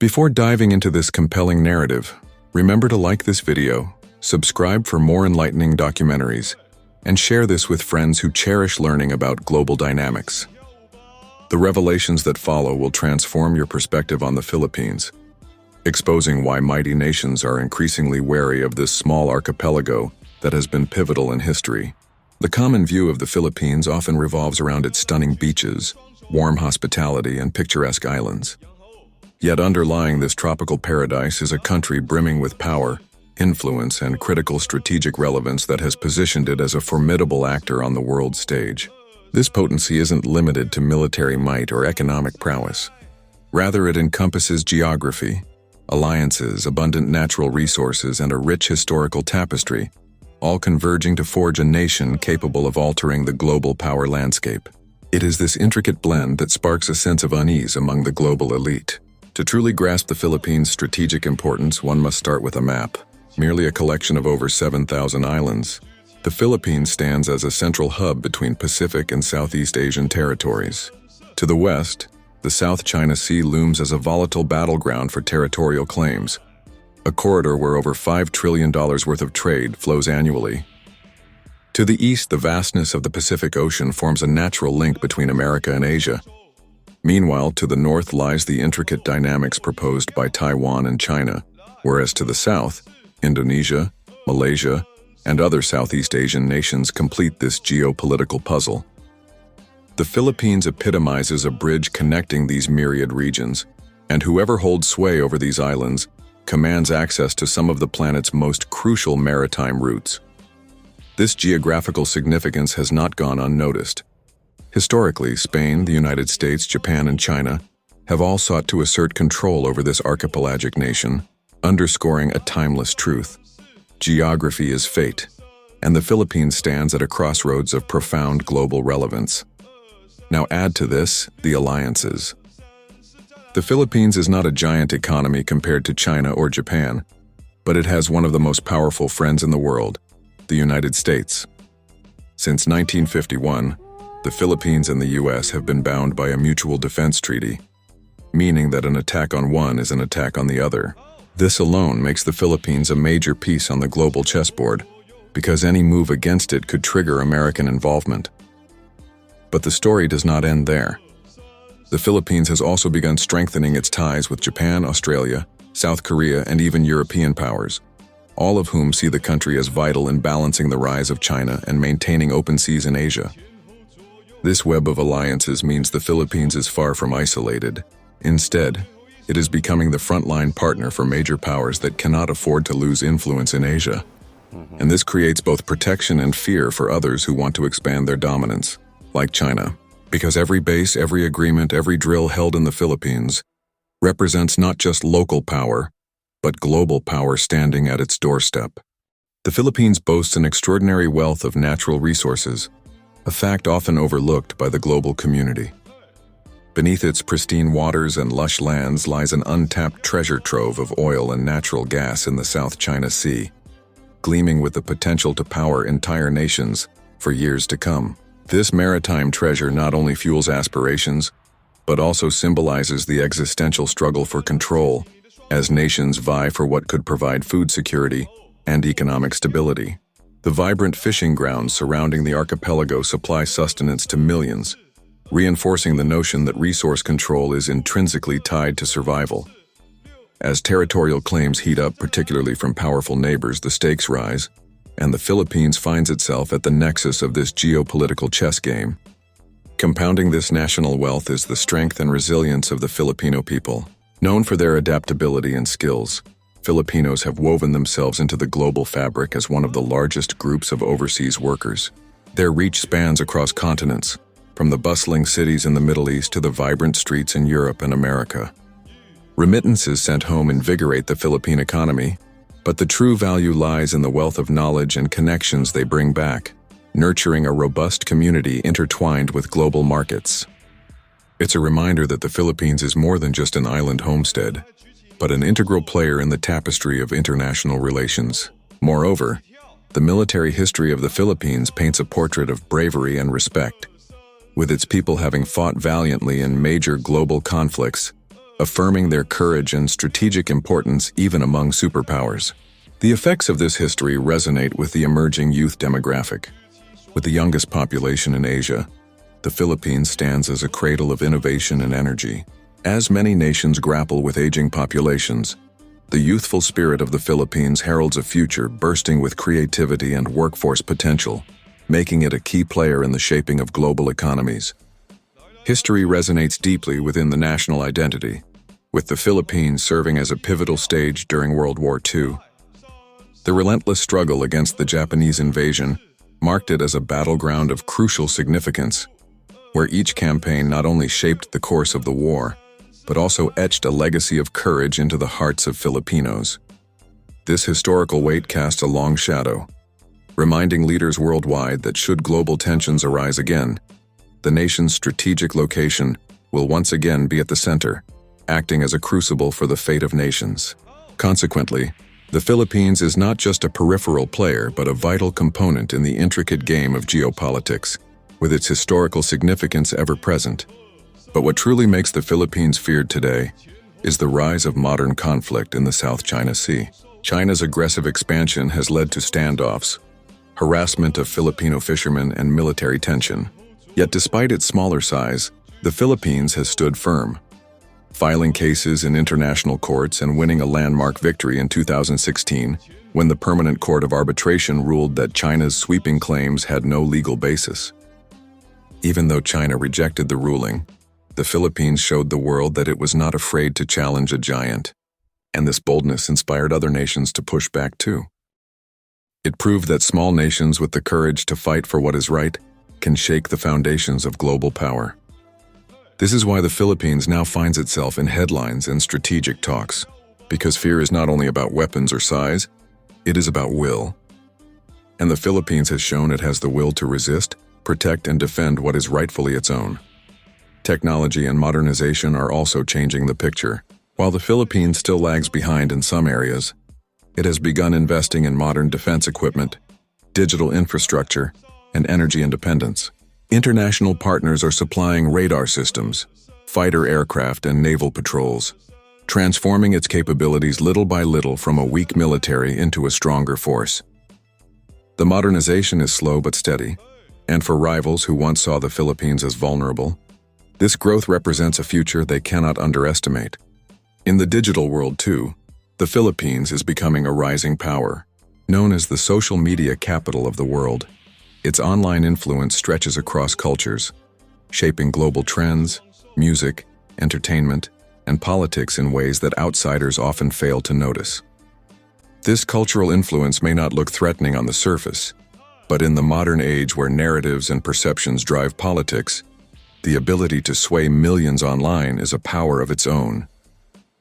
Before diving into this compelling narrative, remember to like this video, subscribe for more enlightening documentaries, and share this with friends who cherish learning about global dynamics. The revelations that follow will transform your perspective on the Philippines, exposing why mighty nations are increasingly wary of this small archipelago that has been pivotal in history. The common view of the Philippines often revolves around its stunning beaches, warm hospitality, and picturesque islands. Yet underlying this tropical paradise is a country brimming with power, influence, and critical strategic relevance that has positioned it as a formidable actor on the world stage. This potency isn't limited to military might or economic prowess. Rather, it encompasses geography, alliances, abundant natural resources, and a rich historical tapestry, all converging to forge a nation capable of altering the global power landscape. It is this intricate blend that sparks a sense of unease among the global elite. To truly grasp the Philippines' strategic importance, one must start with a map. Merely a collection of over 7,000 islands, the Philippines stands as a central hub between Pacific and Southeast Asian territories. To the west, the South China Sea looms as a volatile battleground for territorial claims, a corridor where over $5 trillion worth of trade flows annually. To the east, the vastness of the Pacific Ocean forms a natural link between America and Asia. Meanwhile, to the north lies the intricate dynamics proposed by Taiwan and China, whereas to the south, Indonesia, Malaysia, and other Southeast Asian nations complete this geopolitical puzzle. The Philippines epitomizes a bridge connecting these myriad regions, and whoever holds sway over these islands commands access to some of the planet's most crucial maritime routes. This geographical significance has not gone unnoticed. Historically, Spain, the United States, Japan, and China have all sought to assert control over this archipelagic nation, underscoring a timeless truth. Geography is fate, and the Philippines stands at a crossroads of profound global relevance. Now add to this the alliances. The Philippines is not a giant economy compared to China or Japan, but it has one of the most powerful friends in the world, the United States. Since 1951, the Philippines and the US have been bound by a mutual defense treaty, meaning that an attack on one is an attack on the other. This alone makes the Philippines a major piece on the global chessboard, because any move against it could trigger American involvement. But the story does not end there. The Philippines has also begun strengthening its ties with Japan, Australia, South Korea, and even European powers, all of whom see the country as vital in balancing the rise of China and maintaining open seas in Asia. This web of alliances means the Philippines is far from isolated. Instead, it is becoming the frontline partner for major powers that cannot afford to lose influence in Asia. And this creates both protection and fear for others who want to expand their dominance, like China. Because every base, every agreement, every drill held in the Philippines represents not just local power, but global power standing at its doorstep. The Philippines boasts an extraordinary wealth of natural resources, a fact often overlooked by the global community. Beneath its pristine waters and lush lands lies an untapped treasure trove of oil and natural gas in the South China Sea, gleaming with the potential to power entire nations for years to come. This maritime treasure not only fuels aspirations, but also symbolizes the existential struggle for control as nations vie for what could provide food security and economic stability. The vibrant fishing grounds surrounding the archipelago supply sustenance to millions, reinforcing the notion that resource control is intrinsically tied to survival. As territorial claims heat up, particularly from powerful neighbors, the stakes rise, and the Philippines finds itself at the nexus of this geopolitical chess game. Compounding this national wealth is the strength and resilience of the Filipino people. Known for their adaptability and skills, Filipinos have woven themselves into the global fabric as one of the largest groups of overseas workers. Their reach spans across continents, from the bustling cities in the Middle East to the vibrant streets in Europe and America. Remittances sent home invigorate the Philippine economy, but the true value lies in the wealth of knowledge and connections they bring back, nurturing a robust community intertwined with global markets. It's a reminder that the Philippines is more than just an island homestead, but an integral player in the tapestry of international relations. Moreover, the military history of the Philippines paints a portrait of bravery and respect, with its people having fought valiantly in major global conflicts, affirming their courage and strategic importance even among superpowers. The effects of this history resonate with the emerging youth demographic. With the youngest population in Asia, the Philippines stands as a cradle of innovation and energy. As many nations grapple with aging populations, the youthful spirit of the Philippines heralds a future bursting with creativity and workforce potential, making it a key player in the shaping of global economies. History resonates deeply within the national identity, with the Philippines serving as a pivotal stage during World War II. The relentless struggle against the Japanese invasion marked it as a battleground of crucial significance, where each campaign not only shaped the course of the war, but also etched a legacy of courage into the hearts of Filipinos. This historical weight cast a long shadow, reminding leaders worldwide that should global tensions arise again, the nation's strategic location will once again be at the center, acting as a crucible for the fate of nations. Consequently, the Philippines is not just a peripheral player but a vital component in the intricate game of geopolitics, with its historical significance ever present. But what truly makes the Philippines feared today is the rise of modern conflict in the South China Sea. China's aggressive expansion has led to standoffs, harassment of Filipino fishermen, and military tension. Yet despite its smaller size, the Philippines has stood firm, filing cases in international courts and winning a landmark victory in 2016 when the Permanent Court of Arbitration ruled that China's sweeping claims had no legal basis. Even though China rejected the ruling, the Philippines showed the world that it was not afraid to challenge a giant, and this boldness inspired other nations to push back too. It proved that small nations with the courage to fight for what is right can shake the foundations of global power. This is why the Philippines now finds itself in headlines and strategic talks, because fear is not only about weapons or size, it is about will. And the Philippines has shown it has the will to resist, protect, and defend what is rightfully its own. Technology and modernization are also changing the picture. While the Philippines still lags behind in some areas, it has begun investing in modern defense equipment, digital infrastructure, and energy independence. International partners are supplying radar systems, fighter aircraft, and naval patrols, transforming its capabilities little by little from a weak military into a stronger force. The modernization is slow but steady, and for rivals who once saw the Philippines as vulnerable, this growth represents a future they cannot underestimate. In the digital world too, the Philippines is becoming a rising power, known as the social media capital of the world. Its online influence stretches across cultures, shaping global trends, music, entertainment, and politics in ways that outsiders often fail to notice. This cultural influence may not look threatening on the surface, but in the modern age where narratives and perceptions drive politics, the ability to sway millions online is a power of its own.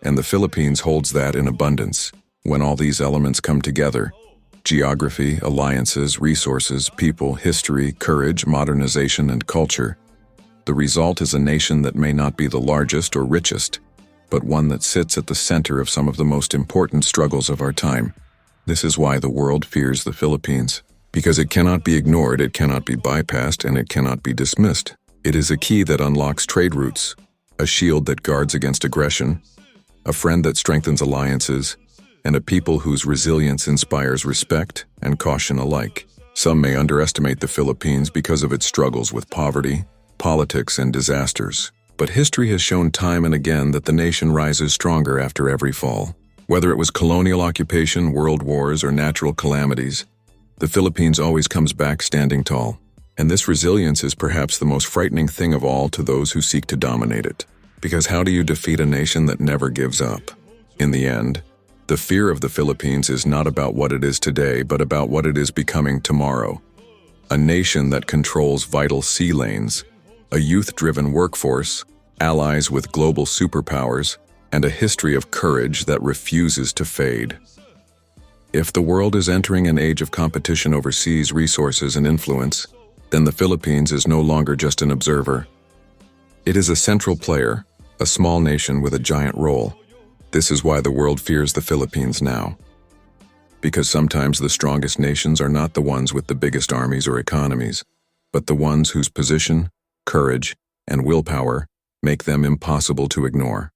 And the Philippines holds that in abundance. When all these elements come together, geography, alliances, resources, people, history, courage, modernization, and culture, the result is a nation that may not be the largest or richest, but one that sits at the center of some of the most important struggles of our time. This is why the world fears the Philippines, because it cannot be ignored, it cannot be bypassed, and it cannot be dismissed. It is a key that unlocks trade routes, a shield that guards against aggression, a friend that strengthens alliances, and a people whose resilience inspires respect and caution alike. Some may underestimate the Philippines because of its struggles with poverty, politics, and disasters. But history has shown time and again that the nation rises stronger after every fall. Whether it was colonial occupation, world wars, or natural calamities, the Philippines always comes back standing tall. And this resilience is perhaps the most frightening thing of all to those who seek to dominate it. Because how do you defeat a nation that never gives up? In the end, the fear of the Philippines is not about what it is today, but about what it is becoming tomorrow. A nation that controls vital sea lanes, a youth-driven workforce, allies with global superpowers, and a history of courage that refuses to fade. If the world is entering an age of competition over seas, resources, and influence, then the Philippines is no longer just an observer. It is a central player, a small nation with a giant role. This is why the world fears the Philippines now. Because sometimes the strongest nations are not the ones with the biggest armies or economies, but the ones whose position, courage, and willpower make them impossible to ignore.